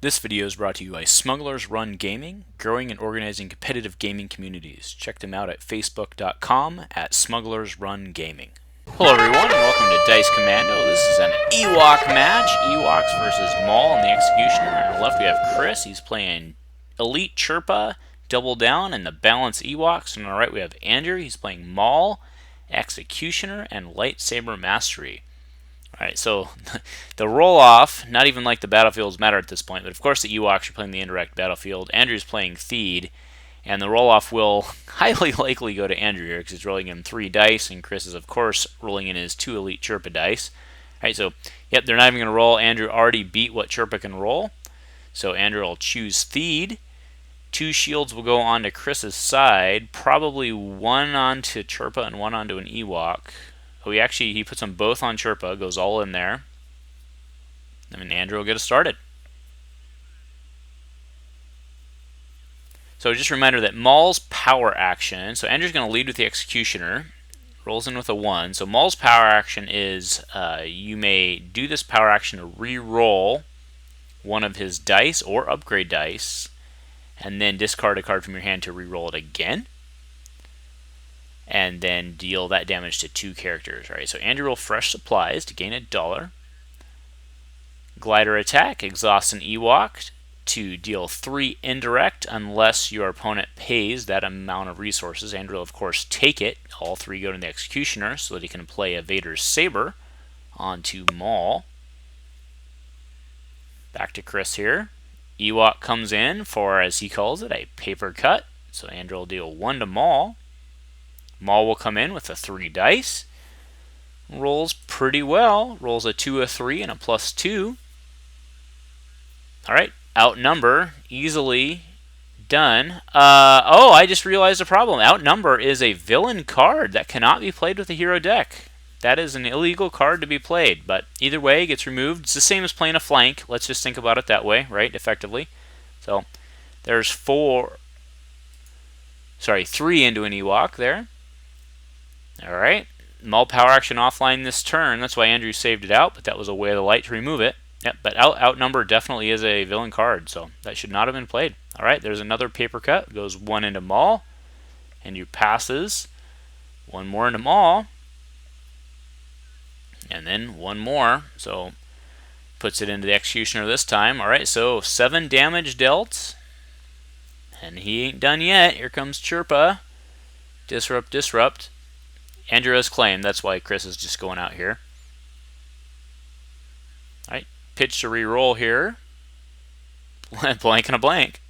This video is brought to you by Smugglers Run Gaming, growing and organizing competitive gaming communities. Check them out at facebook.com at Smugglers Run Gaming. Hello everyone and welcome to Dice Commando. This is an Ewok match. Ewoks versus Maul and the Executioner. On the left we have Chris. He's playing Elite Chirpa, Double Down, and the Balance Ewoks. And on the right we have Andrew. He's playing Maul, Executioner, and Lightsaber Mastery. Alright, so the roll-off, not even like the battlefields matter at this point, but of course the Ewoks are playing the indirect battlefield. Andrew's playing Theed, and the roll-off will highly likely go to Andrew here because he's rolling in 3 dice, and Chris is, of course, rolling in his 2 Elite Chirpa dice. Alright, so, yep, they're not even going to roll. Andrew already beat what Chirpa can roll, so Andrew will choose Theed. 2 shields will go onto Chris's side, probably 1 onto Chirpa and 1 onto an Ewok. Oh, he puts them both on Chirpa, goes all in there. And Andrew will get us started. So just a reminder that Maul's power action, so Andrew's going to lead with the Executioner, rolls in with a 1. So Maul's power action is, you may do this power action to re-roll one of his dice or upgrade dice, and then discard a card from your hand to re-roll it again. And then deal that damage to 2 characters. Right? So Andrew will fresh supplies to gain $1. Glider attack, exhaust an Ewok to deal 3 indirect unless your opponent pays that amount of resources. Andrew will, of course, take it. All 3 go to the Executioner so that he can play a Vader's Saber onto Maul. Back to Chris here. Ewok comes in for, as he calls it, a paper cut. So Andrew will deal 1 to Maul. Maul will come in with a 3 dice. Rolls pretty well. Rolls a 2, a 3, and a +2. Alright, Outnumber, easily done. Oh, I just realized a problem. Outnumber is a villain card that cannot be played with a hero deck. That is an illegal card to be played, but either way, it gets removed. It's the same as playing a flank. Let's just think about it that way, right, effectively. So, there's 3 into an Ewok there. Alright, Maul power action offline this turn. That's why Andrew saved it out, but that was a way of the light to remove it. Yep, but Outnumber definitely is a villain card, so that should not have been played. Alright, there's another paper cut. Goes 1 into Maul. Andrew passes. 1 more into Maul. And then 1 more. So, puts it into the Executioner this time. Alright, so 7 damage dealt. And he ain't done yet. Here comes Chirpa. Disrupt, disrupt. Andrew has claimed, that's why Chris is just going out here. Alright, pitch to re-roll here. Blank and a blank.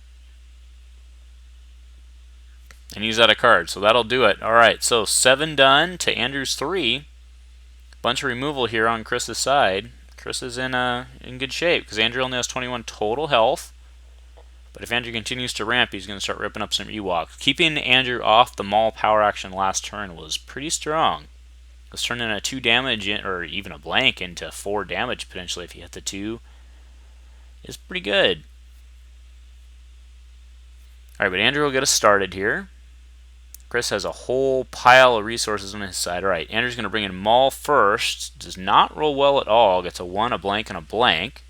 And use that a card, so that'll do it. Alright, so 7 done to Andrew's 3. Bunch of removal here on Chris's side. Chris is in good shape, because Andrew only has 21 total health. But if Andrew continues to ramp, he's going to start ripping up some Ewoks. Keeping Andrew off the Maul power action last turn was pretty strong. Let's turn in a 2 damage, or even a blank, into 4 damage potentially if you hit the 2. It's pretty good. Alright, but Andrew will get us started here. Chris has a whole pile of resources on his side. Alright, Andrew's going to bring in Maul first. Does not roll well at all. Gets a 1, a blank, and a blank.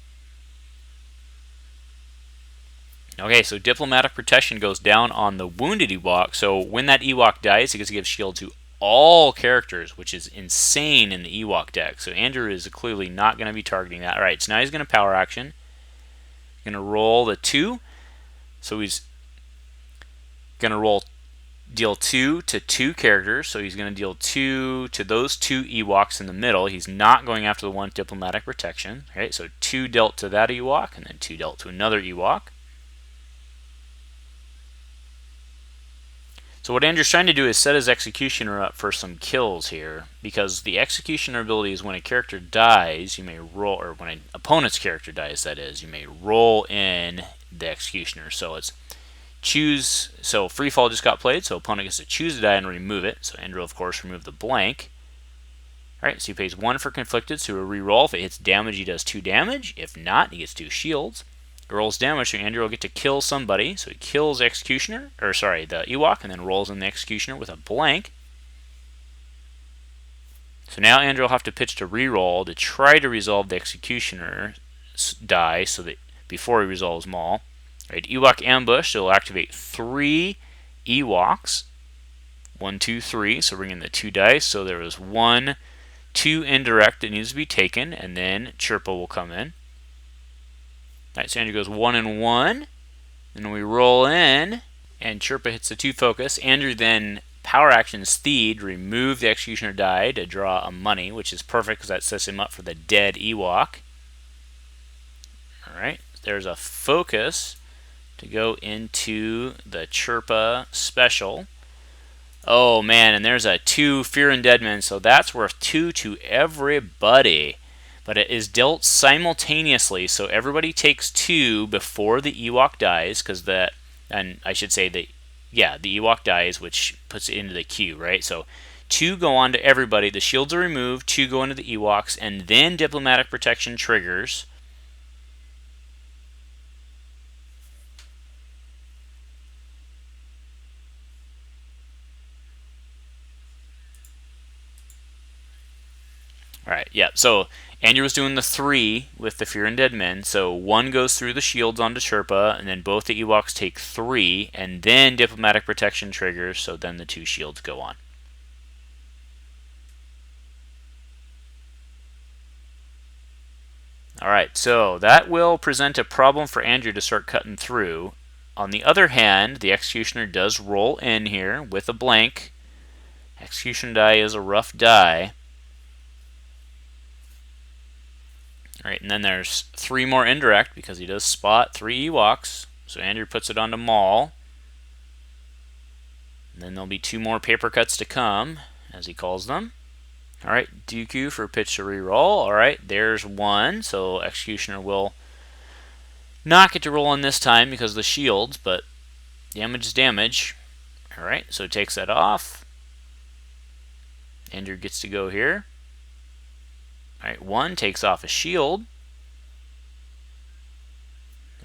Okay, so Diplomatic Protection goes down on the wounded Ewok. So when that Ewok dies, he gets to give shield to all characters, which is insane in the Ewok deck. So Andrew is clearly not going to be targeting that. Alright, so now he's going to power action. Going to roll the 2. So he's going to deal 2 to 2 characters. So he's going to deal 2 to those 2 Ewoks in the middle. He's not going after the 1 Diplomatic Protection. Okay, so 2 dealt to that Ewok, and then 2 dealt to another Ewok. So what Andrew's trying to do is set his Executioner up for some kills here, because the Executioner ability is when a character dies, you may roll, or when an opponent's character dies, that is, you may roll in the Executioner. So it's choose, so free fall just got played, so opponent gets to choose a die and remove it. So Andrew, of course, removed the blank. Alright, so he pays 1 for conflicted, so he'll re-roll. If it hits damage, he does 2 damage. If not, he gets 2 shields. Rolls damage, so Andrew will get to kill somebody. So he kills Executioner, or sorry, the Ewok, and then rolls in the Executioner with a blank. So now Andrew will have to pitch to reroll to try to resolve the Executioner die so that before he resolves Maul. Right, Ewok ambush, so it'll activate 3 Ewoks. 1, 2, 3, so bring in the 2 dice. So there was 1, 2 indirect that needs to be taken, and then Chirpa will come in. Alright, so Andrew goes 1 and 1. Then we roll in, and Chirpa hits the 2 focus. Andrew then power actions Theed, remove the Executioner die to draw a money, which is perfect because that sets him up for the dead Ewok. Alright, there's a focus to go into the Chirpa special. Oh man, and there's a 2 Fear and Deadman, so that's worth 2 to everybody. But it is dealt simultaneously, so everybody takes 2 before the Ewok dies, because the Ewok dies, which puts it into the queue, right? So 2 go on to everybody, the shields are removed, 2 go into the Ewoks, and then Diplomatic Protection triggers. Alright, yeah, so Andrew was doing the 3 with the Fear and Dead Men, so 1 goes through the shields onto Chirpa, and then both the Ewoks take 3, and then Diplomatic Protection triggers, so then the 2 shields go on. Alright, so that will present a problem for Andrew to start cutting through. On the other hand, the Executioner does roll in here with a blank. Execution die is a rough die. Alright, and then there's 3 more indirect because he does spot 3 Ewoks. So Andrew puts it onto Maul. And then there'll be 2 more paper cuts to come, as he calls them. Alright, Dooku for pitch to reroll. Alright, there's 1. So Executioner will not get to roll in this time because of the shields, but damage is damage. Alright, so it takes that off. Andrew gets to go here. Alright, 1 takes off a shield.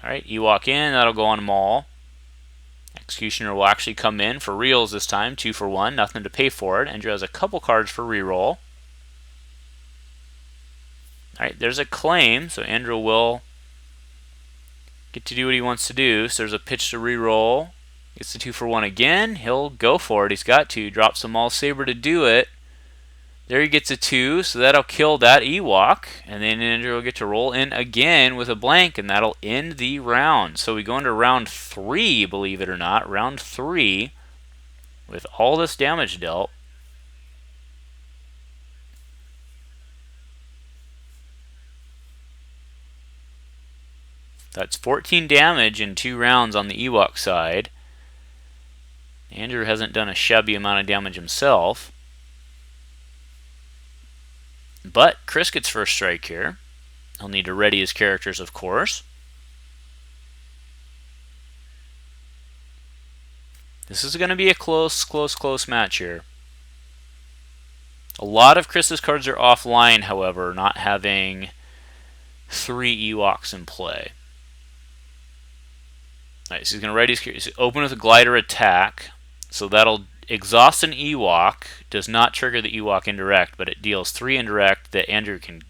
Alright, Ewok in, that'll go on Maul. Executioner will actually come in for reals this time, 2 for 1, nothing to pay for it. Andrew has a couple cards for reroll. Alright, there's a claim, so Andrew will get to do what he wants to do. So there's a pitch to reroll. Gets the 2 for 1 again. He'll go for it. He's got to. Drops the Maul Saber to do it. There he gets a 2, so that'll kill that Ewok. And then Andrew will get to roll in again with a blank, and that'll end the round. So we go into round 3, believe it or not. Round 3 with all this damage dealt. That's 14 damage in 2 rounds on the Ewok side. Andrew hasn't done a shabby amount of damage himself. But Chris gets first strike here. He'll need to ready his characters, of course. This is going to be a close match here. A lot of Chris's cards are offline, however, not having 3 Ewoks in play. Alright, so he's going to ready his open with a glider attack. So that'll exhaust an Ewok. Does not trigger the Ewok indirect, but it deals 3 indirect that Andrew can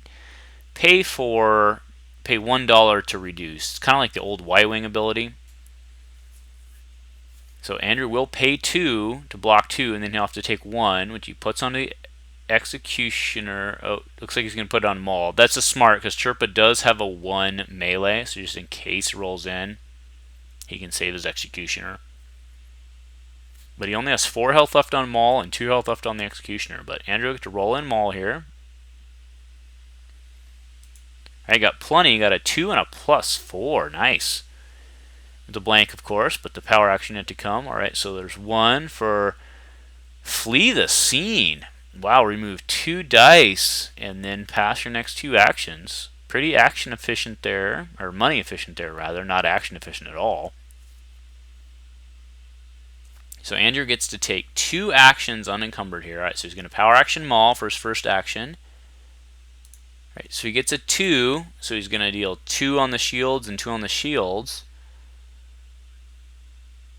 pay $1 to reduce. It's kind of like the old Y-Wing ability. So Andrew will pay 2 to block 2, and then he'll have to take 1, which he puts on the Executioner. Oh, looks like he's going to put it on Maul. That's a smart, because Chirpa does have a 1 melee, so just in case he rolls in, he can save his Executioner. But he only has 4 health left on Maul and 2 health left on the Executioner. But Andrew will get to roll in Maul here. I got plenty. He got a 2 and a +4. Nice. The blank, of course, but the power action had to come. Alright, so there's 1 for Flee the Scene. Wow, remove 2 dice and then pass your next 2 actions. Pretty action efficient there, or money efficient there rather, not action efficient at all. So Andrew gets to take 2 actions unencumbered here. Alright, so he's going to power action Maul for his first action. Alright, so he gets a 2, so he's going to deal 2 on the shields and 2 on the shields.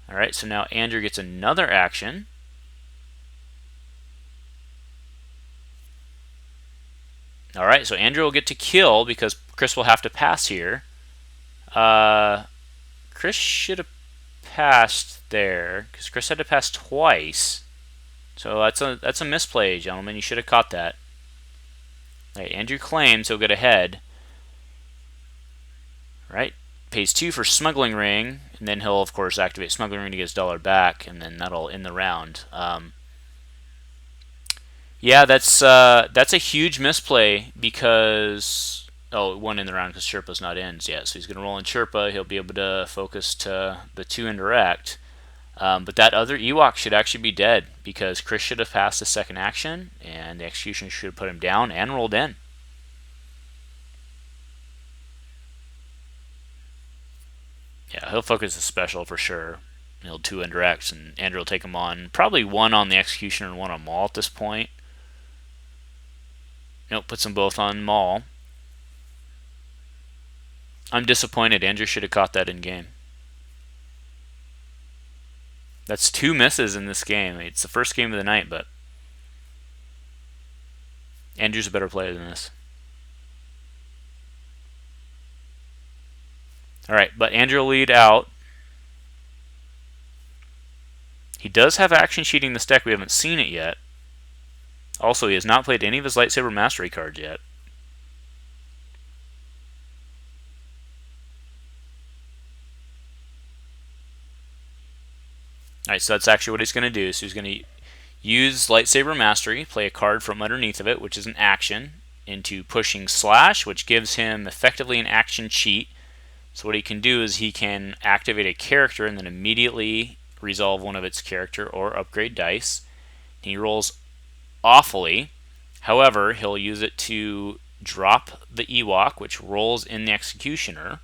Alright, so now Andrew gets another action. Alright, so Andrew will get to kill because Chris will have to pass here. Chris should have passed there because Chris had to pass twice. So that's a misplay, gentlemen. You should have caught that. All right, Andrew claims he'll get ahead. Right, pays 2 for Smuggling Ring, and then he'll of course activate Smuggling Ring to get his dollar back, and then that'll end the round. Yeah, that's a huge misplay because it won in the round because Chirpa's not in. Yeah, so he's going to roll in Chirpa. He'll be able to focus to the 2 indirect. But that other Ewok should actually be dead because Chris should have passed the second action, and the Executioner should have put him down and rolled in. Yeah, he'll focus the special for sure. He'll 2 indirects, and Andrew will take him on. Probably 1 on the Executioner and 1 on Maul at this point. Nope, puts them both on Maul. I'm disappointed. Andrew should have caught that in game. That's 2 misses in this game. It's the first game of the night, but Andrew's a better player than this. Alright, but Andrew will lead out. He does have action cheating this deck. We haven't seen it yet. Also, he has not played any of his Lightsaber Mastery cards yet. Alright, so that's actually what he's going to do. So he's going to use Lightsaber Mastery, play a card from underneath of it, which is an action, into Pushing Slash, which gives him effectively an action cheat. So what he can do is he can activate a character and then immediately resolve one of its character or upgrade dice. He rolls awfully. However, he'll use it to drop the Ewok, which rolls in the Executioner.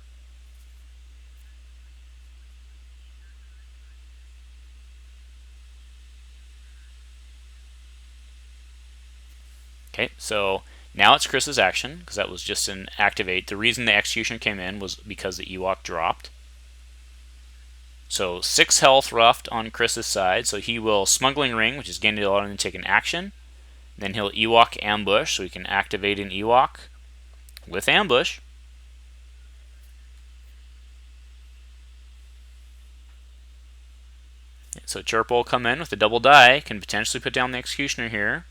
Okay, so now it's Chris's action, because that was just an activate. The reason the Execution came in was because the Ewok dropped. So 6 health roughed on Chris's side, so he will Smuggling Ring, which is gain a dollar, and take an action. Then he'll Ewok Ambush, so he can activate an Ewok with Ambush. So Chirpa will come in with a double die, can potentially put down the Executioner here.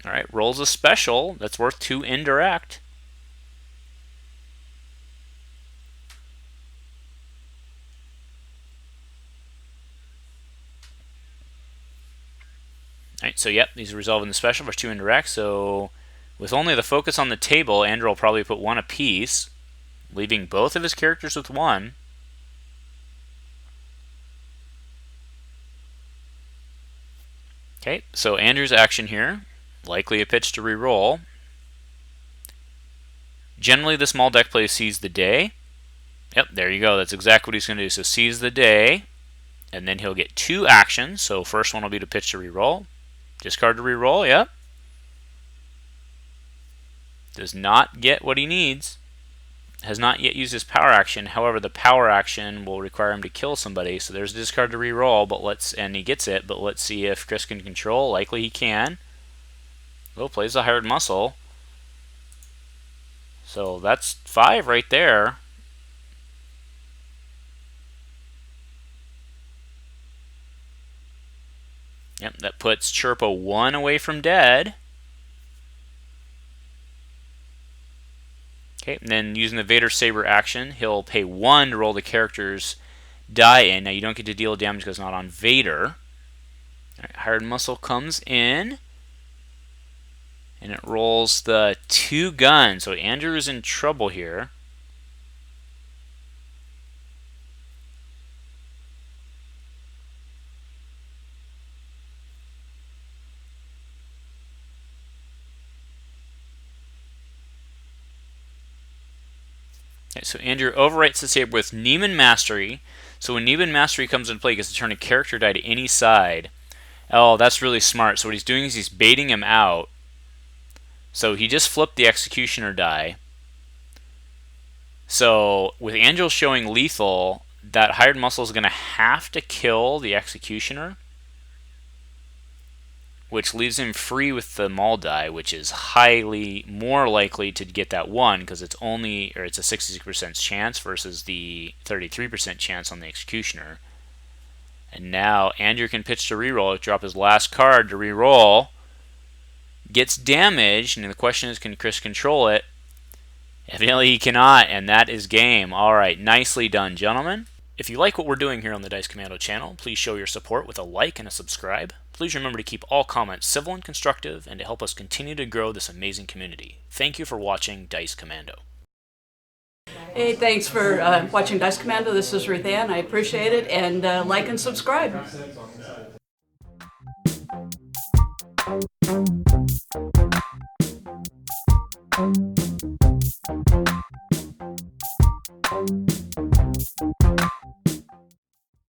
Alright, rolls a special that's worth 2 indirect. Alright, so yep, he's resolving the special for 2 indirect. So with only the focus on the table, Andrew will probably put 1 apiece, leaving both of his characters with 1. Okay, so Andrew's action here, likely a pitch to reroll. Generally, this Maul deck play sees the day. Yep, there you go. That's exactly what he's going to do. So seize the day, and then he'll get 2 actions. So first one will be to pitch to reroll. Discard to reroll, yep. Does not get what he needs. Has not yet used his power action. However, the power action will require him to kill somebody. So there's a discard to reroll, and he gets it. But let's see if Chris can control. Likely he can. Well, plays a hired muscle. So that's 5 right there. Yep, that puts Chirpa 1 away from dead. Okay, and then using the Vader Saber action, he'll pay 1 to roll the character's die in. Now you don't get to deal damage because it's not on Vader. Alright, hired muscle comes in, and it rolls the 2 guns. So Andrew is in trouble here. Okay, so Andrew overwrites the saber with Neiman Mastery. So when Neiman Mastery comes into play, he gets to turn a character die to any side. Oh, that's really smart. So what he's doing is he's baiting him out. So he just flipped the Executioner die. So with Angel showing lethal, that hired muscle is going to have to kill the Executioner. which leaves him free with the Maul die, which is highly more likely to get that 1 because it's a 66% chance versus the 33% chance on the Executioner. And now Andrew can pitch to reroll, drop his last card to reroll. Gets damaged, and the question is, can Chris control it? Evidently he cannot, and that is game. Alright, nicely done, gentlemen. If you like what we're doing here on the Dice Commando channel, please show your support with a like and a subscribe. Please remember to keep all comments civil and constructive, and to help us continue to grow this amazing community. Thank you for watching Dice Commando. Hey, thanks for watching Dice Commando. This is Ruth Ann. I appreciate it, and like and subscribe. Thank you.